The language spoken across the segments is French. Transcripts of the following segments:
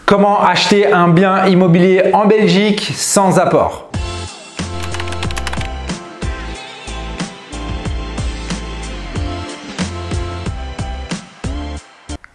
Comment acheter un bien immobilier en Belgique sans apport?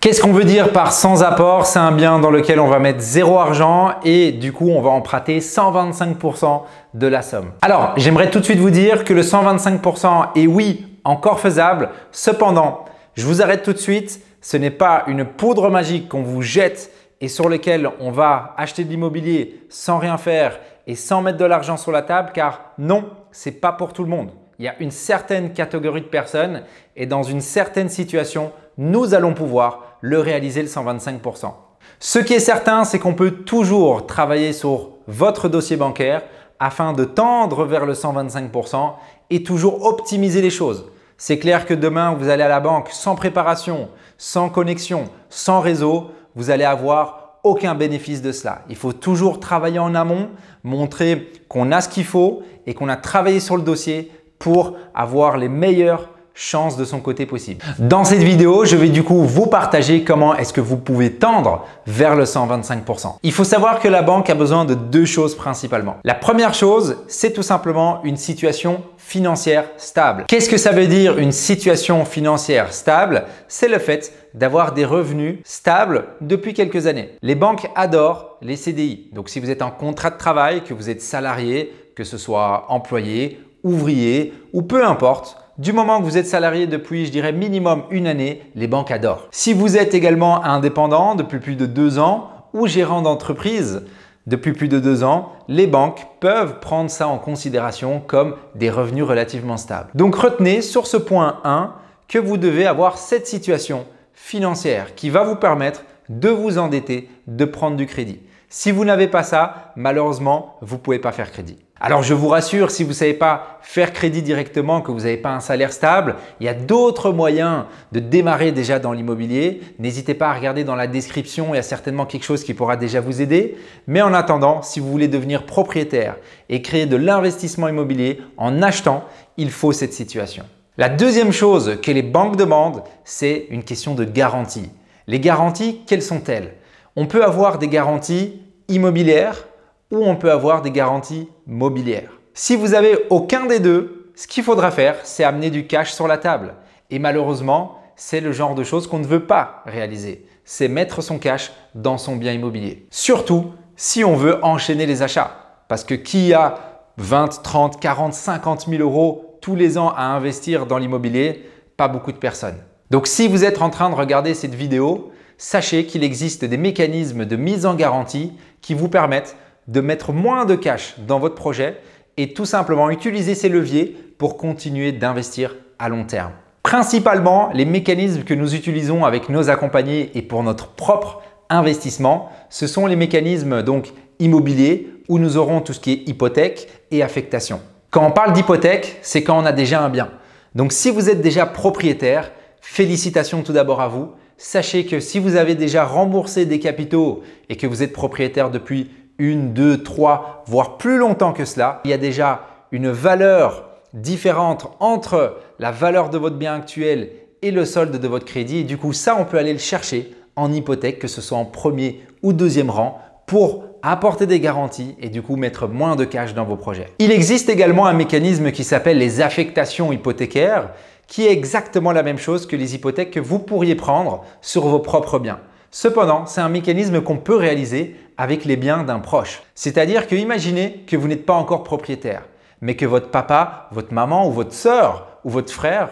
Qu'est-ce qu'on veut dire par sans apport? C'est un bien dans lequel on va mettre zéro argent et du coup, on va emprunter 125% de la somme. Alors, j'aimerais tout de suite vous dire que le 125% est oui, encore faisable. Cependant, je vous arrête tout de suite. Ce n'est pas une poudre magique qu'on vous jette et sur lequel on va acheter de l'immobilier sans rien faire et sans mettre de l'argent sur la table, car non, ce n'est pas pour tout le monde. Il y a une certaine catégorie de personnes et dans une certaine situation, nous allons pouvoir le réaliser le 125%. Ce qui est certain, c'est qu'on peut toujours travailler sur votre dossier bancaire afin de tendre vers le 125% et toujours optimiser les choses. C'est clair que demain, vous allez à la banque sans préparation, sans connexion, sans réseau, vous allez avoir aucun bénéfice de cela. Il faut toujours travailler en amont, montrer qu'on a ce qu'il faut et qu'on a travaillé sur le dossier pour avoir les meilleures chances de son côté possible. Dans cette vidéo, je vais du coup vous partager comment est-ce que vous pouvez tendre vers le 125%. Il faut savoir que la banque a besoin de deux choses principalement. La première chose, c'est tout simplement une situation financière stable. Qu'est-ce que ça veut dire une situation financière stable? C'est le fait d'avoir des revenus stables depuis quelques années. Les banques adorent les CDI. Donc si vous êtes en contrat de travail, que vous êtes salarié, que ce soit employé, ouvrier ou peu importe, du moment que vous êtes salarié depuis, je dirais, minimum une année, les banques adorent. Si vous êtes également indépendant depuis plus de 2 ans ou gérant d'entreprise depuis plus de 2 ans, les banques peuvent prendre ça en considération comme des revenus relativement stables. Donc retenez sur ce point 1 que vous devez avoir cette situation financière qui va vous permettre de vous endetter, de prendre du crédit. Si vous n'avez pas ça, malheureusement, vous ne pouvez pas faire crédit. Alors je vous rassure, si vous ne savez pas faire crédit directement, que vous n'avez pas un salaire stable, il y a d'autres moyens de démarrer déjà dans l'immobilier. N'hésitez pas à regarder dans la description, il y a certainement quelque chose qui pourra déjà vous aider. Mais en attendant, si vous voulez devenir propriétaire et créer de l'investissement immobilier en achetant, il faut cette situation. La deuxième chose que les banques demandent, c'est une question de garantie. Les garanties, quelles sont-elles? On peut avoir des garanties immobilières ou on peut avoir des garanties mobilières. Si vous n'avez aucun des deux, ce qu'il faudra faire, c'est amener du cash sur la table. Et malheureusement, c'est le genre de choses qu'on ne veut pas réaliser. C'est mettre son cash dans son bien immobilier. Surtout si on veut enchaîner les achats. Parce que qui a 20, 30, 40, 50 000 euros tous les ans à investir dans l'immobilier? Pas beaucoup de personnes. Donc si vous êtes en train de regarder cette vidéo, sachez qu'il existe des mécanismes de mise en garantie qui vous permettent de mettre moins de cash dans votre projet et tout simplement utiliser ces leviers pour continuer d'investir à long terme. Principalement, les mécanismes que nous utilisons avec nos accompagnés et pour notre propre investissement, ce sont les mécanismes donc immobiliers où nous aurons tout ce qui est hypothèque et affectation. Quand on parle d'hypothèque, c'est quand on a déjà un bien. Donc si vous êtes déjà propriétaire, félicitations tout d'abord à vous. Sachez que si vous avez déjà remboursé des capitaux et que vous êtes propriétaire depuis 1, 2, 3, voire plus longtemps que cela, il y a déjà une valeur différente entre la valeur de votre bien actuel et le solde de votre crédit. Et du coup, ça, on peut aller le chercher en hypothèque, que ce soit en premier ou deuxième rang, pour apporter des garanties et du coup mettre moins de cash dans vos projets. Il existe également un mécanisme qui s'appelle les affectations hypothécaires, qui est exactement la même chose que les hypothèques que vous pourriez prendre sur vos propres biens. Cependant, c'est un mécanisme qu'on peut réaliser avec les biens d'un proche. C'est-à-dire que imaginez que vous n'êtes pas encore propriétaire, mais que votre papa, votre maman ou votre sœur ou votre frère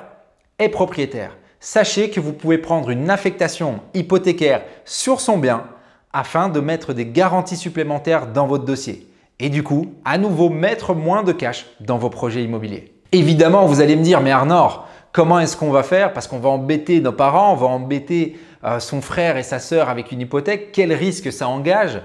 est propriétaire. Sachez que vous pouvez prendre une affectation hypothécaire sur son bien afin de mettre des garanties supplémentaires dans votre dossier et du coup, à nouveau mettre moins de cash dans vos projets immobiliers. Évidemment, vous allez me dire, mais Arnor, comment est-ce qu'on va faire? Parce qu'on va embêter nos parents, on va embêter son frère et sa sœur avec une hypothèque. Quel risque ça engage?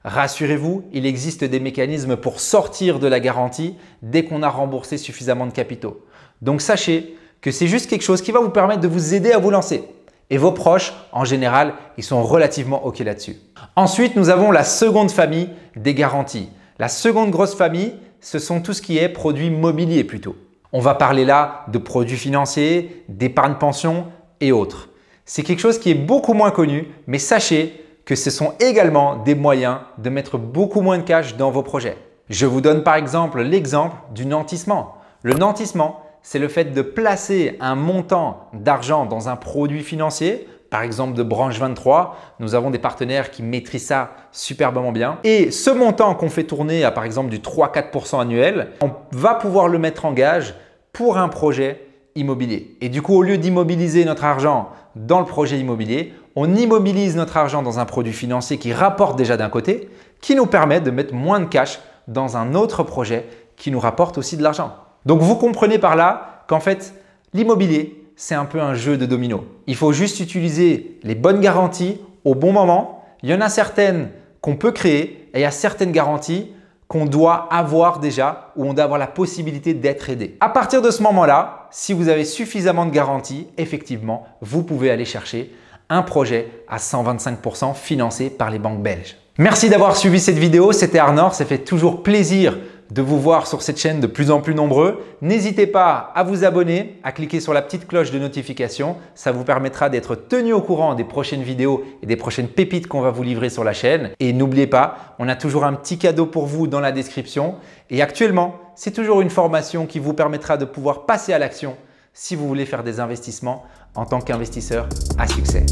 Rassurez-vous, il existe des mécanismes pour sortir de la garantie dès qu'on a remboursé suffisamment de capitaux. Donc sachez que c'est juste quelque chose qui va vous permettre de vous aider à vous lancer. Et vos proches, en général, ils sont relativement OK là-dessus. Ensuite, nous avons la seconde famille des garanties. La seconde grosse famille, ce sont tout ce qui est produits mobiliers plutôt. On va parler là de produits financiers, d'épargne pension et autres. C'est quelque chose qui est beaucoup moins connu, mais sachez que ce sont également des moyens de mettre beaucoup moins de cash dans vos projets. Je vous donne par exemple l'exemple du nantissement. Le nantissement, c'est le fait de placer un montant d'argent dans un produit financier, par exemple de Branche 23. Nous avons des partenaires qui maîtrisent ça superbement bien. Et ce montant qu'on fait tourner à par exemple du 3-4% annuel, on va pouvoir le mettre en gage pour un projet immobilier. Et du coup, au lieu d'immobiliser notre argent dans le projet immobilier, on immobilise notre argent dans un produit financier qui rapporte déjà d'un côté, qui nous permet de mettre moins de cash dans un autre projet qui nous rapporte aussi de l'argent. Donc, vous comprenez par là qu'en fait, l'immobilier, c'est un peu un jeu de domino. Il faut juste utiliser les bonnes garanties au bon moment. Il y en a certaines qu'on peut créer et il y a certaines garanties qu'on doit avoir déjà ou on doit avoir la possibilité d'être aidé. À partir de ce moment-là, si vous avez suffisamment de garanties, effectivement, vous pouvez aller chercher un projet à 125% financé par les banques belges. Merci d'avoir suivi cette vidéo. C'était Arnor. Ça fait toujours plaisir de vous voir sur cette chaîne de plus en plus nombreux. N'hésitez pas à vous abonner, à cliquer sur la petite cloche de notification. Ça vous permettra d'être tenu au courant des prochaines vidéos et des prochaines pépites qu'on va vous livrer sur la chaîne. Et n'oubliez pas, on a toujours un petit cadeau pour vous dans la description. Et actuellement, c'est toujours une formation qui vous permettra de pouvoir passer à l'action si vous voulez faire des investissements en tant qu'investisseur à succès.